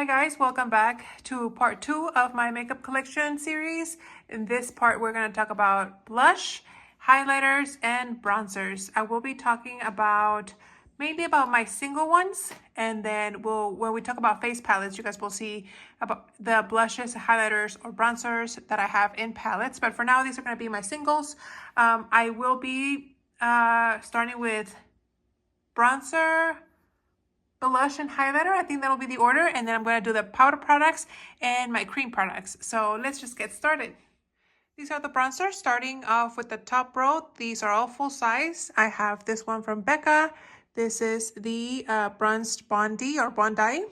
Hi guys, welcome back to part 2 of my makeup collection series. In this part, we're going to talk about blush, highlighters, and bronzers. I will be talking about mainly about my single ones, and then when we talk about face palettes, you guys will see about the blushes, highlighters, or bronzers that I have in palettes. But for now, these are going to be my singles. I will be starting with bronzer, blush, and highlighter. I think that'll be the order, and then I'm going to do the powder products and my cream products. So let's just get started. These are the bronzers, starting off with the top row. These are all full size. I have this one from Becca. This is the bronzed Bondi or Bondi.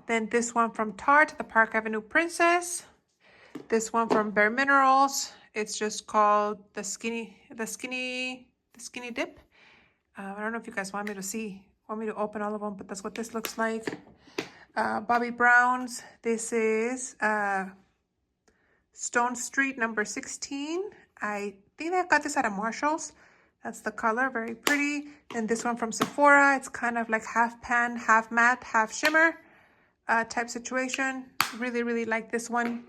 Then this one from Tarte, the Park Avenue Princess. This one from Bare Minerals. It's just called the skinny dip. I don't know if you guys want me to open all of them, but that's what this looks like. Bobbi Brown's. This is Stone Street number 16. I think I got this at a Marshall's. That's the color, very pretty. And this one from Sephora. It's kind of like half pan, half matte, half shimmer type situation. Really, really like this one.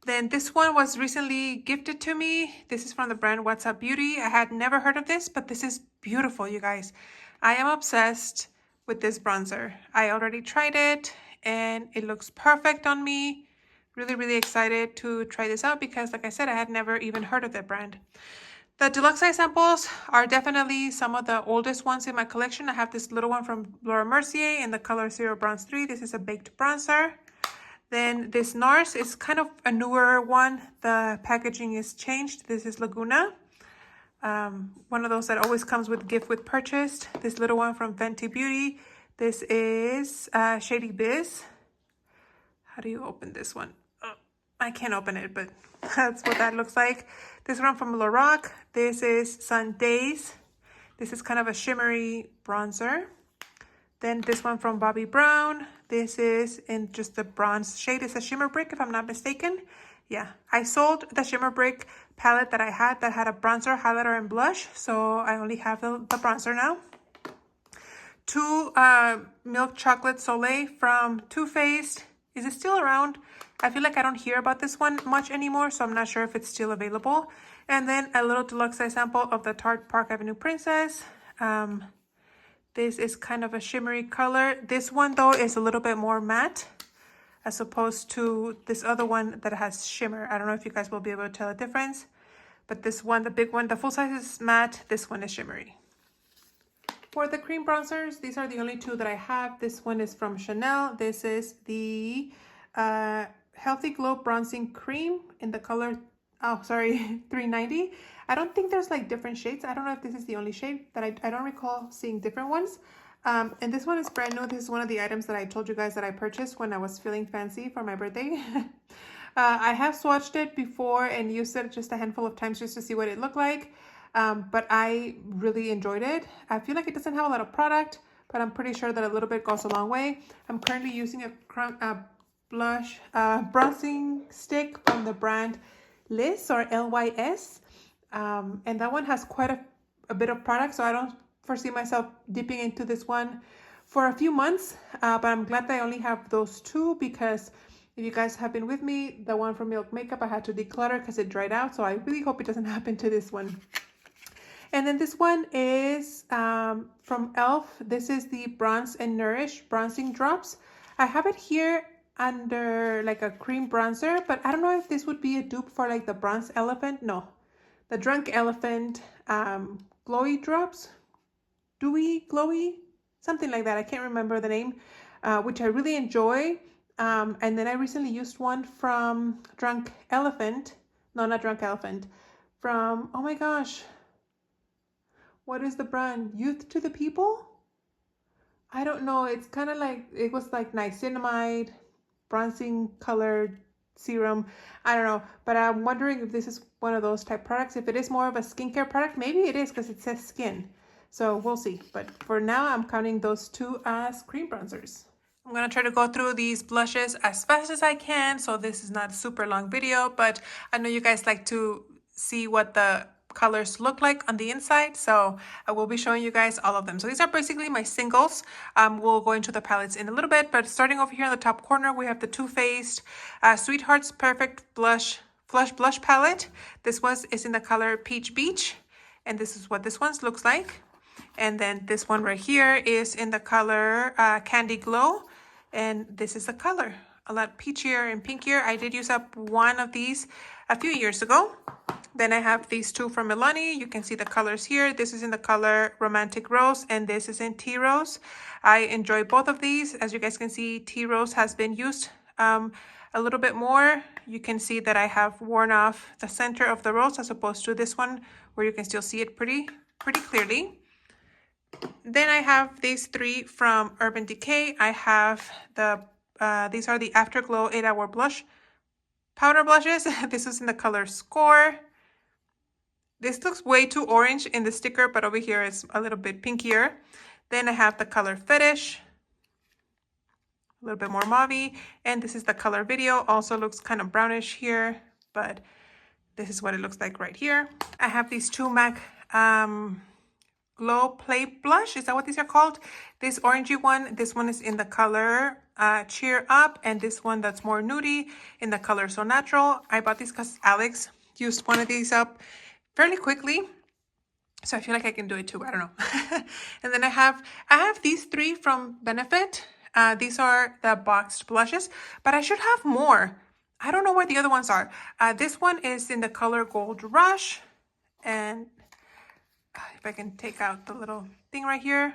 Then this one was recently gifted to me. This is from the brand What's Up Beauty. I had never heard of this, but this is beautiful, you guys. I am obsessed with this bronzer. I already tried it and it looks perfect on me. Really, really excited to try this out because, like I said, I had never even heard of that brand. The deluxe size samples are definitely some of the oldest ones in my collection. I have this little one from Laura Mercier in the color Zero Bronze 3. This is a baked bronzer. Then this NARS is kind of a newer one. The packaging is changed. This is Laguna. One of those that always comes with gift with purchase. This little one from Fenty Beauty. This is Shady Biz. How do you open this one? Oh, I can't open it, but that's what that looks like. This one from Lorac. This is Sun Days. This is kind of a shimmery bronzer. Then this one from Bobbi Brown. This is in just the bronze shade. It's a shimmer brick, if I'm not mistaken. Yeah, I sold the shimmer brick palette that I had that had a bronzer, highlighter, and blush. So I only have the bronzer now. Two Milk Chocolate Soleil from Too Faced. Is it still around? I feel like I don't hear about this one much anymore, so I'm not sure if it's still available. And then a little deluxe size sample of the Tarte Park Avenue Princess. This is kind of a shimmery color. This one, though, is a little bit more matte as opposed to this other one that has shimmer. I don't know if you guys will be able to tell the difference. But this one, the big one, the full size is matte. This one is shimmery. For the cream bronzers, these are the only two that I have. This one is from Chanel. This is the Healthy Glow Bronzing Cream in the color, 390. I don't think there's like different shades. I don't know if this is the only shade that I don't recall seeing different ones. And this one is brand new. This is one of the items that I told you guys that I purchased when I was feeling fancy for my birthday. I have swatched it before and used it just a handful of times just to see what it looked like. But I really enjoyed it. I feel like it doesn't have a lot of product, but I'm pretty sure that a little bit goes a long way. I'm currently using a blush bronzing stick from the brand Liz or LYS. And that one has quite a bit of product, so I don't foresee myself dipping into this one for a few months. But I'm glad that I only have those two because if you guys have been with me, the one from Milk Makeup, I had to declutter because it dried out. So I really hope it doesn't happen to this one. And then this one is from e.l.f. This is the Bronze and Nourish Bronzing Drops. I have it here under like a cream bronzer, but I don't know if this would be a dupe for like the Bronze Elephant. No, the Drunk Elephant Glowy Drops. Dewy, Glowy, something like that. I can't remember the name, which I really enjoy. And then I recently used one from Drunk Elephant. No, not Drunk Elephant. From, oh my gosh. What is the brand? Youth to the People? I don't know. It's kind of like, it was like niacinamide, bronzing colored serum. I don't know. But I'm wondering if this is one of those type products. If it is more of a skincare product, maybe it is because it says skin. So we'll see. But for now, I'm counting those two as cream bronzers. I'm going to try to go through these blushes as fast as I can. So this is not a super long video, but I know you guys like to see what the colors look like on the inside. So I will be showing you guys all of them. So these are basically my singles. We'll go into the palettes in a little bit, but starting over here in the top corner, we have the Too Faced Sweethearts Perfect Flush Blush Palette. This one is in the color Peach Beach, and this is what this one looks like. And then this one right here is in the color Candy Glow, and this is the color. A lot peachier and pinkier. I did use up one of these a few years ago. Then I have these two from Milani. You can see the colors here. This is in the color Romantic Rose, and this is in Tea Rose. I enjoy both of these. As you guys can see, Tea Rose has been used a little bit more. You can see that I have worn off the center of the rose as opposed to this one where you can still see it pretty clearly. Then I have these three from Urban Decay. I have the these are the Afterglow 8-Hour Blush Powder Blushes. This is in the color Score. This looks way too orange in the sticker, but over here it's a little bit pinkier. Then I have the color Fetish, a little bit more mauve-y. And this is the color Video. Also looks kind of brownish here, but this is what it looks like right here. I have these two MAC Glow Play Blush. Is that what these are called? This orangey one. This one is in the color Cheer Up, and this one that's more nudie in the color So Natural. I bought these because Alex used one of these up fairly quickly, so I feel like I can do it too. I don't know. And then I have these three from Benefit. These are the boxed blushes, but I should have more. I don't know where the other ones are. This one is in the color Gold Rush, and if I can take out the little thing right here,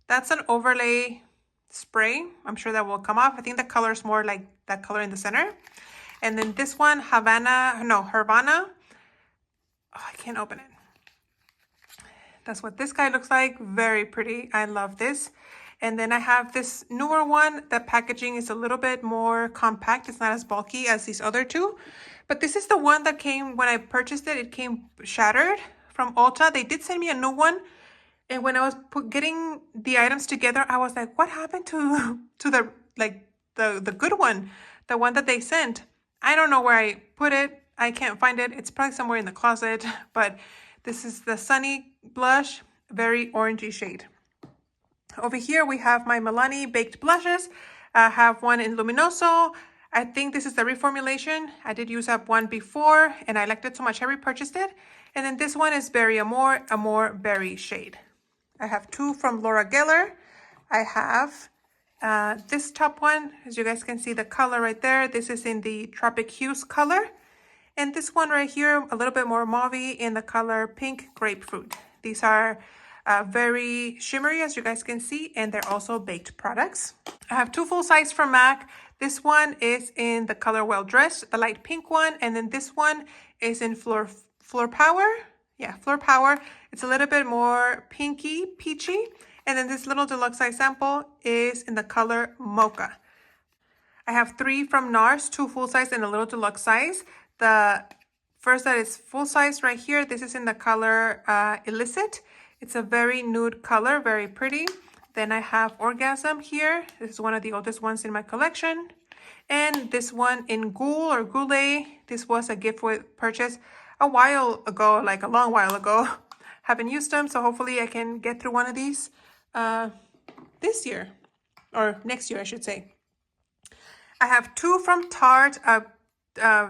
that's an overlay spray. I'm sure that will come off. I think the color is more like that color in the center. And then this one, Havana. Oh, I can't open it. That's what this guy looks like. Very pretty. I love this. And then I have this newer one. The packaging is a little bit more compact. It's not as bulky as these other two. But this is the one that came when I purchased it. It came shattered from Ulta. They did send me a new one. And when I was getting the items together, I was like, what happened to the good one? The one that they sent. I don't know where I put it. I can't find it. It's probably somewhere in the closet, but this is the Sunny Blush, very orangey shade. Over here, we have my Milani Baked Blushes. I have one in Luminoso. I think this is the reformulation. I did use up one before, and I liked it so much I repurchased it. And then this one is Berry Amore Berry shade. I have two from Laura Geller. I have this top one. As you guys can see the color right there. This is in the Tropic Hues color. And this one right here, a little bit more mauve-y in the color Pink Grapefruit. These are very shimmery, as you guys can see, and they're also baked products. I have two full size from MAC. This one is in the color Well Dressed, the light pink one, and then this one is in Floor Power. Yeah, Floor Power. It's a little bit more pinky, peachy. And then this little deluxe size sample is in the color Mocha. I have three from NARS, two full size and a little deluxe size. The first that is full size right here, this is in the color Illicit. It's a very nude color, very pretty. Then I have Orgasm here. This is one of the oldest ones in my collection. And this one in Ghoul or Goulet. This was a gift with purchase a while ago, like a long while ago. Haven't used them, so hopefully I can get through one of these this year, or next year, I should say. I have two from Tarte,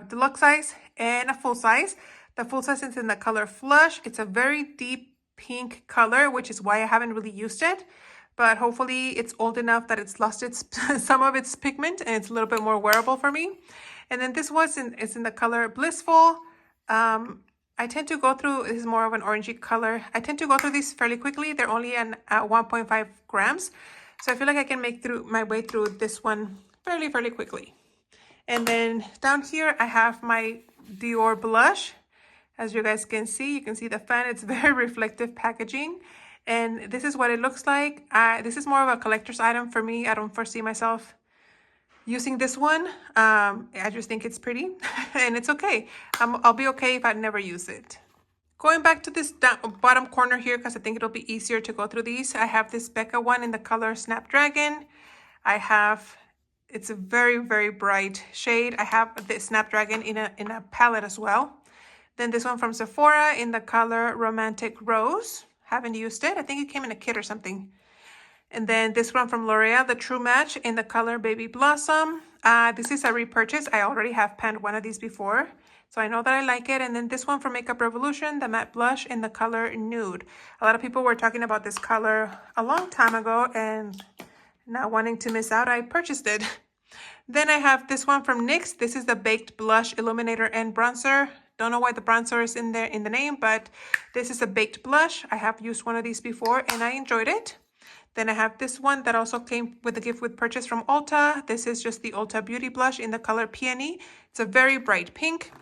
deluxe size and a full size. The full size is in the color Flush. It's a very deep pink color, which is why I haven't really used it. But hopefully it's old enough that it's lost its some of its pigment and it's a little bit more wearable for me. And then this one is in the color Blissful. I tend to go through, this is more of an orangey color. I tend to go through these fairly quickly. They're only at 1.5 grams. So I feel like I can make my way through this one fairly quickly. And then down here, I have my Dior blush. As you guys can see the fan. It's very reflective packaging. And this is what it looks like. This is more of a collector's item for me. I don't foresee myself using this one. I just think it's pretty and it's okay. I'll be okay if I never use it. Going back to this bottom corner here, because I think it'll be easier to go through these. I have this Becca one in the color Snapdragon. It's a very bright shade. I have the Snapdragon in a palette as well. Then this one from Sephora in the color Romantic Rose. Haven't used it. I think it came in a kit or something. And then this one from L'Oreal, the True Match in the color Baby Blossom. This is a repurchase. I already have panned one of these before, so I know that I like it. And then this one from Makeup Revolution, the matte blush in the color Nude. A lot of people were talking about this color a long time ago, and not wanting to miss out, I purchased it. Then I have this one from NYX. This is the Baked Blush Illuminator and Bronzer. Don't know why the bronzer is in there in the name, but this is a baked blush. I have used one of these before and I enjoyed it. Then I have this one that also came with a gift with purchase from Ulta. This is just the Ulta Beauty Blush in the color Peony. It's a very bright pink.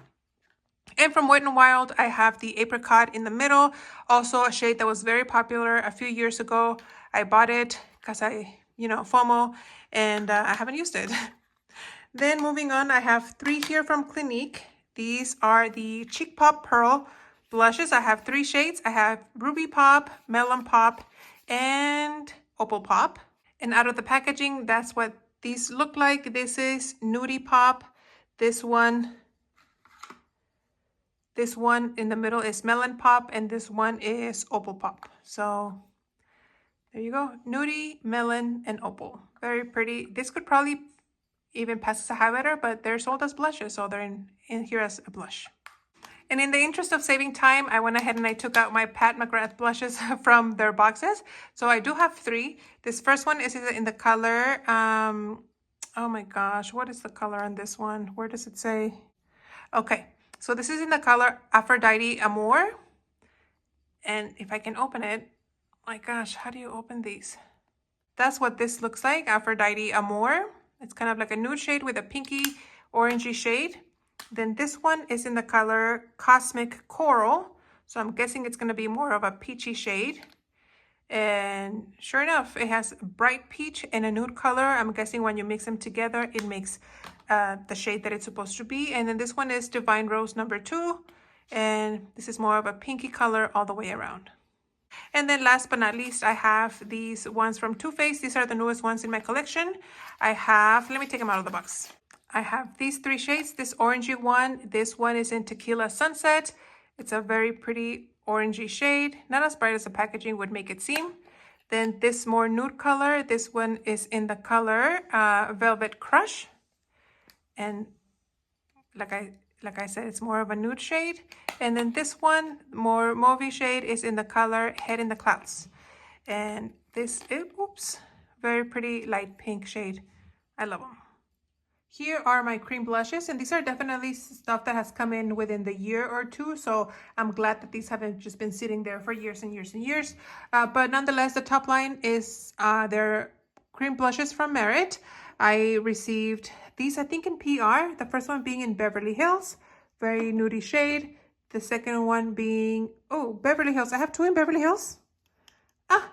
And from Wet n Wild, I have the Apricot in the middle. Also a shade that was very popular a few years ago. I bought it because FOMO, and I haven't used it. Then moving on, I have 3 here from Clinique. These are the Cheek Pop Pearl blushes. I have 3 shades. I have Ruby Pop, Melon Pop, and Opal Pop. And out of the packaging, that's what these look like. This is Nudie Pop. This one in the middle is Melon Pop, and this one is Opal Pop. So there you go. Nudie, Melon, and Opal. Very pretty. This could probably even pass as a highlighter, but they're sold as blushes, so they're in here as a blush. And in the interest of saving time, I went ahead and I took out my Pat McGrath blushes from their boxes. So I do have 3. This first one is in the color, oh my gosh, what is the color on this one? Where does it say? Okay, so this is in the color Aphrodite Amour. And if I can open it, my gosh, how do you open these? That's what this looks like, Aphrodite Amour. It's kind of like a nude shade with a pinky orangey shade. Then this one is in the color Cosmic Coral. So I'm guessing it's going to be more of a peachy shade. And sure enough, it has bright peach and a nude color. I'm guessing when you mix them together, it makes the shade that it's supposed to be. And then this one is Divine Rose number 2. And this is more of a pinky color all the way around. And then last but not least, I have these ones from Too Faced. These are the newest ones in my collection. I have, let me take them out of the box. I have these 3 shades. This orangey one, this one is in Tequila Sunset. It's a very pretty orangey shade, not as bright as the packaging would make it seem. Then this more nude color, this one is in the color Velvet Crush. And like I said, it's more of a nude shade. And then this one, more mauvey shade, is in the color Head in the Clouds. And this is, oops, very pretty light pink shade. I love them. Here are my cream blushes, and these are definitely stuff that has come in within the year or 2. So I'm glad that these haven't just been sitting there for years and years and years. But nonetheless, the top line is their cream blushes from Merit. I received these, I think, in PR. The first one being in Beverly Hills, very nudie shade. The second one being, oh, Beverly Hills. I have 2 in Beverly Hills. Ah,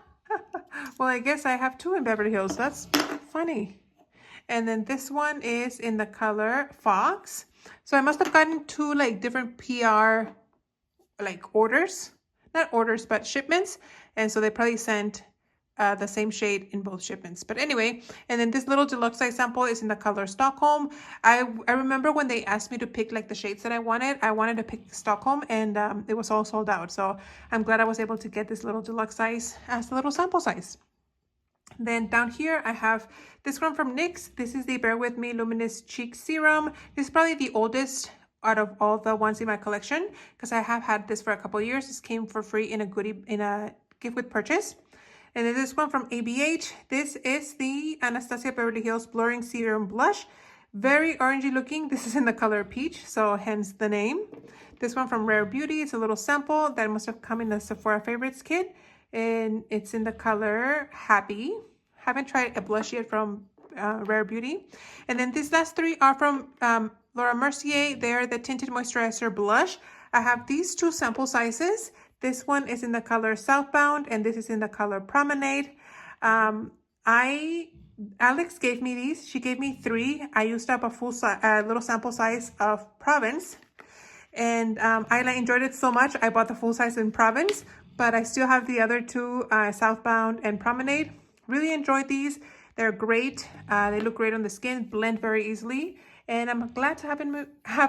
well, I guess I have 2 in Beverly Hills. That's funny. And then this one is in the color Fox. So I must have gotten 2 like different PR like orders, not orders, but shipments. And so they probably sent the same shade in both shipments. But anyway, and then this little deluxe size sample is in the color Stockholm. I remember when they asked me to pick like the shades that I wanted to pick Stockholm, and it was all sold out. So I'm glad I was able to get this little deluxe size as a little sample size. Then down here, I have this one from NYX. This is the Bear With Me Luminous Cheek Serum. This is probably the oldest out of all the ones in my collection because I have had this for a couple of years. This came for free in a gift with purchase. And then this one from ABH. This is the Anastasia Beverly Hills Blurring Serum Blush. Very orangey looking. This is in the color Peach, so hence the name. This one from Rare Beauty. It's a little sample that must have come in the Sephora Favorites kit. And it's in the color Happy. Haven't tried a blush yet from Rare Beauty. And then these last 3 are from Laura Mercier. They're the Tinted Moisturizer Blush. I have these 2 sample sizes. This one is in the color Southbound, and this is in the color Promenade. Alex gave me these. She gave me 3. I used up a full little sample size of Province. And I enjoyed it so much, I bought the full size in Province. But I still have the other 2, Southbound and Promenade. Really enjoyed these. They're great. They look great on the skin, blend very easily. And I'm glad to have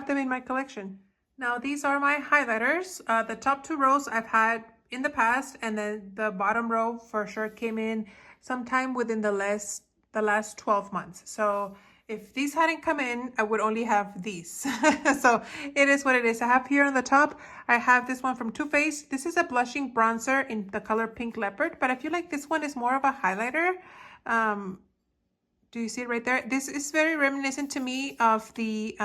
them in my collection. Now these are my highlighters. The top two rows I've had in the past, and then the bottom row for sure came in sometime within the last 12 months. So if these hadn't come in, I would only have these. So it is what it is. I have here on the top, I have this one from Too Faced. This is a blushing bronzer in the color Pink Leopard, but I feel like this one is more of a highlighter. Do you see it right there? This is very reminiscent to me of the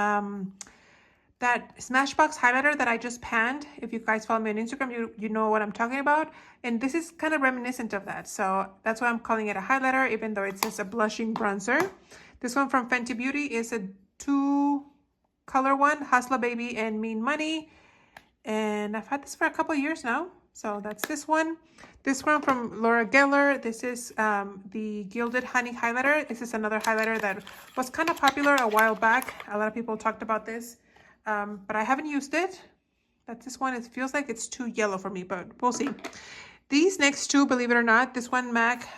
that Smashbox highlighter that I just panned. If you guys follow me on Instagram, you know what I'm talking about. And this is kind of reminiscent of that. So that's why I'm calling it a highlighter, even though it says a blushing bronzer. This one from Fenty Beauty is a 2-color one, Hustler Baby and Mean Money. And I've had this for a couple of years now. So that's this one. This one from Laura Geller. This is the Gilded Honey highlighter. This is another highlighter that was kind of popular a while back. A lot of people talked about this. But I haven't used it. That's this one. It feels like it's too yellow for me, but we'll see. These next two, believe it or not, this one MAC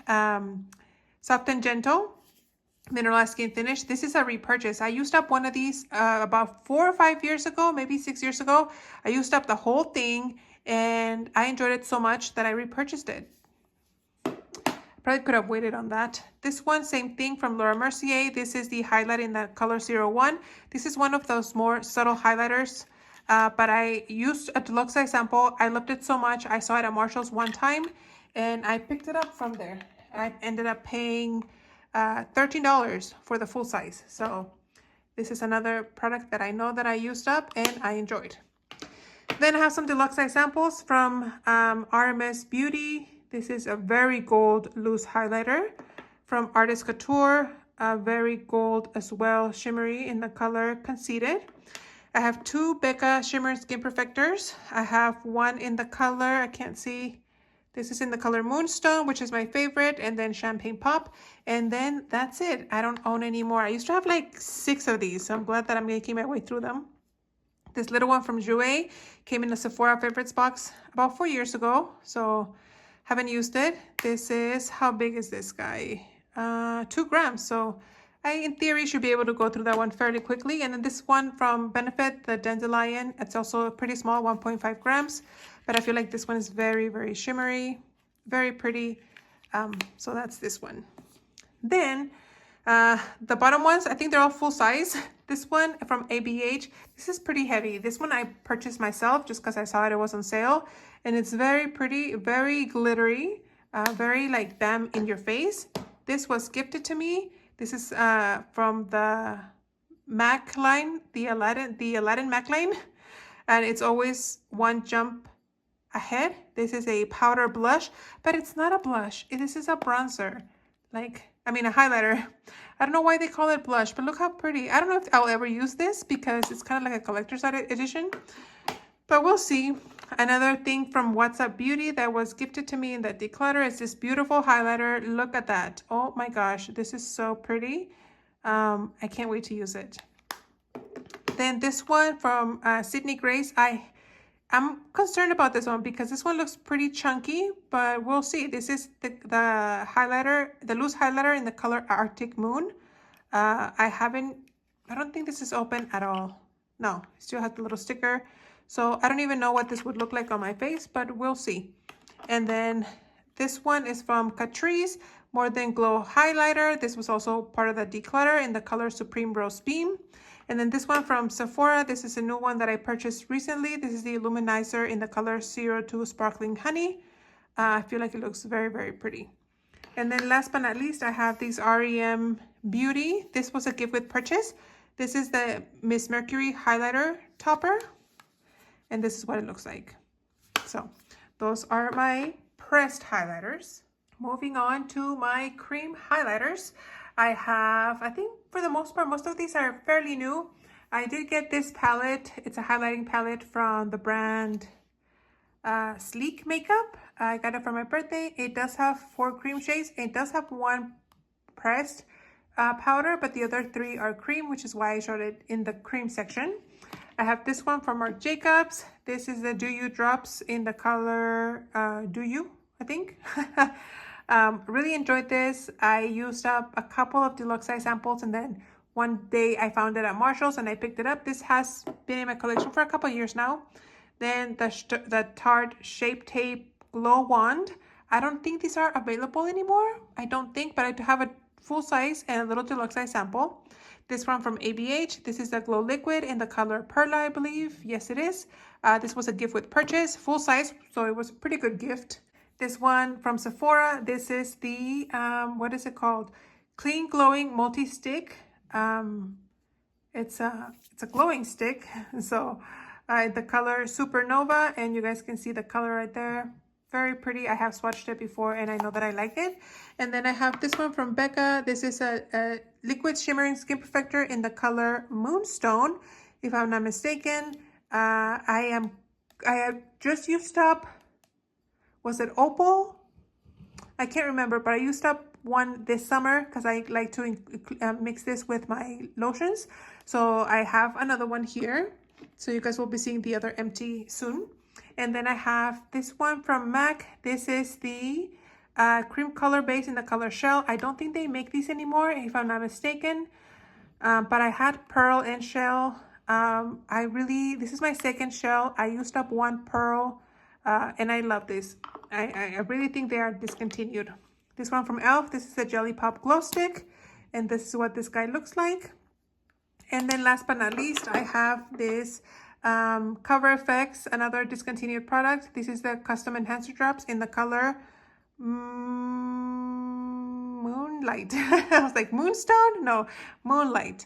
Soft and Gentle Mineralized Skin Finish. This is a repurchase. I used up one of these about 4 or 5 years ago, maybe 6 years ago. I used up the whole thing, and I enjoyed it so much that I repurchased it. Probably could have waited on that. This one, same thing from Laura Mercier. This is the highlight in the color 01. This is one of those more subtle highlighters, but I used a deluxe size sample. I loved it so much. I saw it at Marshall's one time, and I picked it up from there. I ended up paying $13 for the full size. So this is another product that I know that I used up and I enjoyed. Then I have some deluxe size samples from RMS Beauty. This is a very gold loose highlighter from Artist Couture, a very gold as well, shimmery in the color Conceited. I have 2 Becca Shimmer Skin Perfectors. I have one in the color, I can't see, this is in the color Moonstone, which is my favorite, and then Champagne Pop. And then that's it. I don't own any more. I used to have like 6 of these, so I'm glad that I'm making my way through them. This little one from Jouer came in a Sephora favorites box about 4 years ago, so haven't used it. This is, how big is this guy? 2 grams. So I, in theory, should be able to go through that one fairly quickly. And then this one from Benefit, the Dandelion, it's also pretty small, 1.5 grams. But I feel like this one is very, very shimmery, very pretty. So that's this one. Then the bottom ones, I think they're all full size. This one from ABH, this is pretty heavy. This one I purchased myself just because I saw it was on sale. And it's very pretty, very glittery, very like bam in your face. This was gifted to me. This is from the MAC line, the Aladdin MAC line. And it's always one jump ahead. This is a powder blush, but it's not a blush. This is a bronzer. Like, I mean, a highlighter. I don't know why they call it blush, but look how pretty. I don't know if I'll ever use this because it's kind of like a collector's edition, but we'll see. Another thing from What's Up Beauty that was gifted to me in the declutter is this beautiful highlighter. Look at that. Oh my gosh, this is so pretty. I can't wait to use it. Then this one from Sydney Grace. I'm concerned about this one because this one looks pretty chunky, but we'll see. This is the highlighter, the loose highlighter in the color Arctic Moon. I don't think this is open at all. No, it still has the little sticker. So I don't even know what this would look like on my face, but we'll see. And then this one is from Catrice, More Than Glow highlighter. This was also part of the declutter in the color Supreme Rose Beam. And then this one from Sephora. This is a new one that I purchased recently. This is the Illuminizer in the color 02 Sparkling Honey. I feel like it looks very, very pretty. And then last but not least, I have these REM Beauty. This was a gift with purchase. This is the Miss Mercury highlighter topper. And this is what it looks like. So those are my pressed highlighters. Moving on to my cream highlighters. I have, I think for the most part, most of these are fairly new. I did get this palette. It's a highlighting palette from the brand Sleek Makeup. I got it for my birthday. It does have 4 cream shades. It does have 1 pressed powder, but the other 3 are cream, which is why I showed it in the cream section. I have this one from Marc Jacobs. This is the Do You drops in the color Do You, I think. Really enjoyed this. I used up a couple of deluxe size samples and then one day I found it at Marshall's and I picked it up. This has been in my collection for a couple years now. Then the Tarte Shape Tape Glow Wand. I don't think these are available anymore. I don't think, but I do have a full size and a little deluxe size sample. This one from ABH. This is the Glow Liquid in the color Perla, I believe. Yes, it is. This was a gift with purchase, full size, so it was a pretty good gift. This one from Sephora. This is the, what is it called? Clean Glowing Multi-Stick. It's a glowing stick. So the color Supernova, and you guys can see the color right there. Very pretty. I have swatched it before and I know that I like it. And then I have this one from Becca. This is a liquid shimmering skin perfector in the color Moonstone, if I'm not mistaken. I have just used up, was it Opal? I can't remember, but I used up one this summer because I like to mix this with my lotions. So I have another one here. So you guys will be seeing the other empty soon. And then I have this one from MAC. This is the cream color base in the color Shell. I don't think they make these anymore, if I'm not mistaken. But I had Pearl and Shell. This is my second Shell. I used up one Pearl and I love this. I really think they are discontinued. This one from e.l.f. This is a Jelly Pop Glow Stick. And this is what this guy looks like. And then last but not least, I have this Cover FX, another discontinued product. This is the Custom Enhancer Drops in the color Moonlight. I was like, Moonstone? No, Moonlight.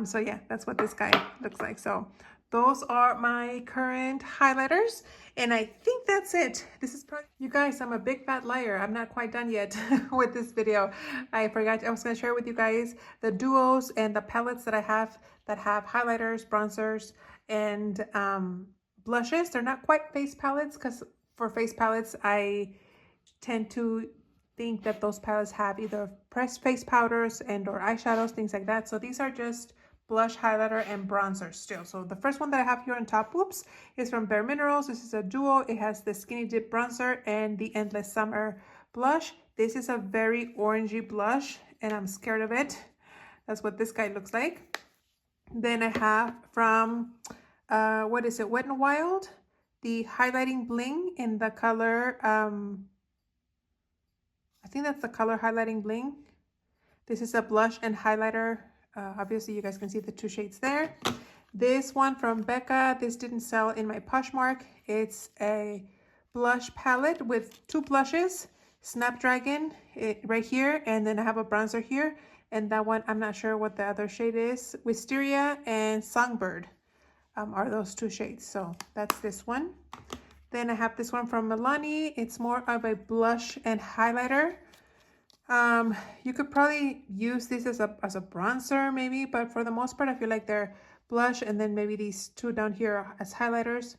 So yeah, that's what this guy looks like. So those are my current highlighters. And I think that's it. This is probably, you guys, I'm a big fat liar. I'm not quite done yet with this video. I forgot, I was going to share with you guys the duos and the palettes that I have that have highlighters, bronzers, and blushes. They're not quite face palettes because for face palettes, I tend to think that those palettes have either pressed face powders and or eyeshadows, things like that. So these are just blush, highlighter, and bronzer still. So the first one that I have here on top, whoops, is from Bare Minerals. This is a duo. It has the Skinny Dip bronzer and the Endless Summer blush. This is a very orangey blush and I'm scared of it. That's what this guy looks like. Then I have from, what is it, Wet n Wild, the Highlighting Bling in the color, I think that's the color Highlighting Bling. This is a blush and highlighter. Obviously, you guys can see the two shades there. This one from Becca, this didn't sell in my Poshmark. It's a blush palette with two blushes, Snapdragon right here, and then I have a bronzer here. And that one, I'm not sure what the other shade is. Wisteria and Songbird are those two shades. So that's this one. Then I have this one from Milani. It's more of a blush and highlighter. You could probably use this as a bronzer maybe, but for the most part, I feel like they're blush, and then maybe these two down here as highlighters.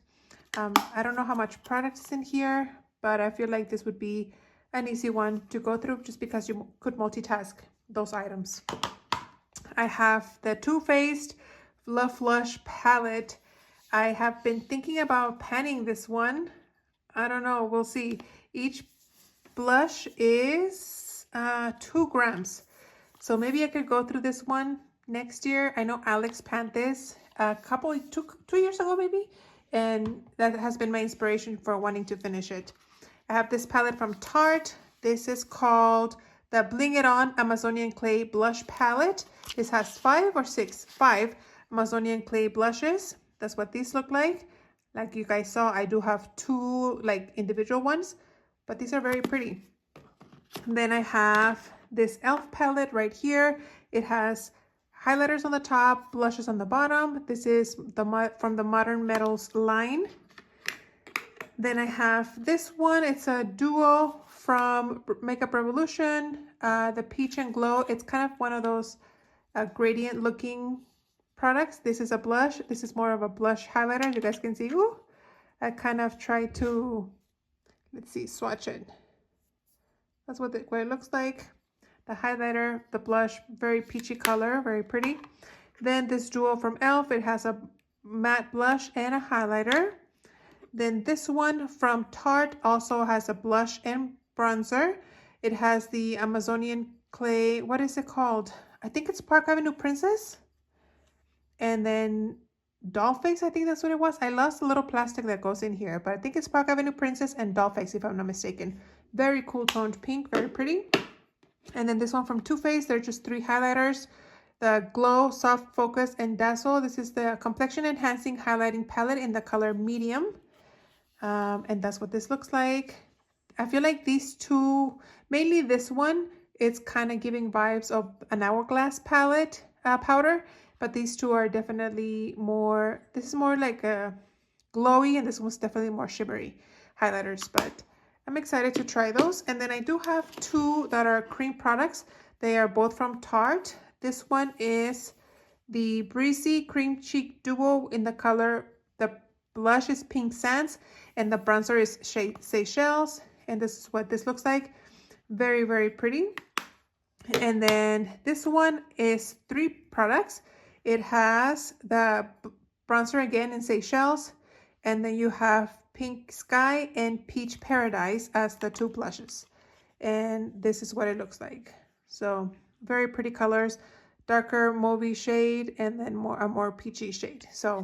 I don't know how much product is in here, but I feel like this would be an easy one to go through just because you could multitask those items. I have the Too Faced Fluff Lush palette. I have been thinking about panning this one. I don't know, we'll see. Each blush is 2 grams. So maybe I could go through this one next year. I know Alex panned this a couple, two years ago maybe, and that has been my inspiration for wanting to finish it. I have this palette from Tarte. This is called the Bling It On Amazonian Clay Blush Palette. This has 5 Amazonian Clay blushes. That's what these look like. Like you guys saw, I do have 2 like individual ones, but these are very pretty. Then I have this e.l.f. palette right here. It has highlighters on the top, blushes on the bottom. This is from the Modern Metals line. Then I have this one. It's a duo from Makeup Revolution, the Peach and Glow. It's kind of one of those gradient looking products. This is a blush. This is more of a blush highlighter. You guys can see, ooh, I kind of try to, let's see, swatch it. That's what it looks like. The highlighter, the blush, very peachy color, very pretty. Then this duo from e.l.f. It has a matte blush and a highlighter. Then this one from Tarte also has a blush and bronzer. It has the Amazonian Clay, what is it called? I think it's Park Avenue Princess. And then Dollface, I think that's what it was. I lost the little plastic that goes in here, but I think it's Park Avenue Princess and Dollface, if I'm not mistaken. Very cool toned pink, very pretty. And then this one from Too Faced, they're just 3 highlighters. The Glow, Soft Focus, and Dazzle. This is the Complexion Enhancing Highlighting Palette in the color Medium. And that's what this looks like. I feel like these two, mainly this one, it's kind of giving vibes of an Hourglass palette powder. But these two are definitely more, this is more like a glowy, and this one's definitely more shimmery highlighters. But I'm excited to try those. And then I do have 2 that are cream products. They are both from Tarte. This one is the Breezy Cream Cheek Duo in the color, the blush is Pink Sands, and the bronzer is Seychelles. And this is what this looks like. Very, very pretty. And then this one is 3 products. It has the bronzer again in Seychelles, and then you have Pink Sky and Peach Paradise as the 2 blushes. And this is what it looks like. So very pretty colors, darker mauvey shade, and then a more peachy shade. So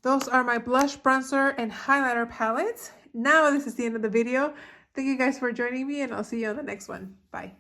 those are my blush, bronzer, and highlighter palettes. Now this is the end of the video. Thank you guys for joining me, and I'll see you on the next one. Bye.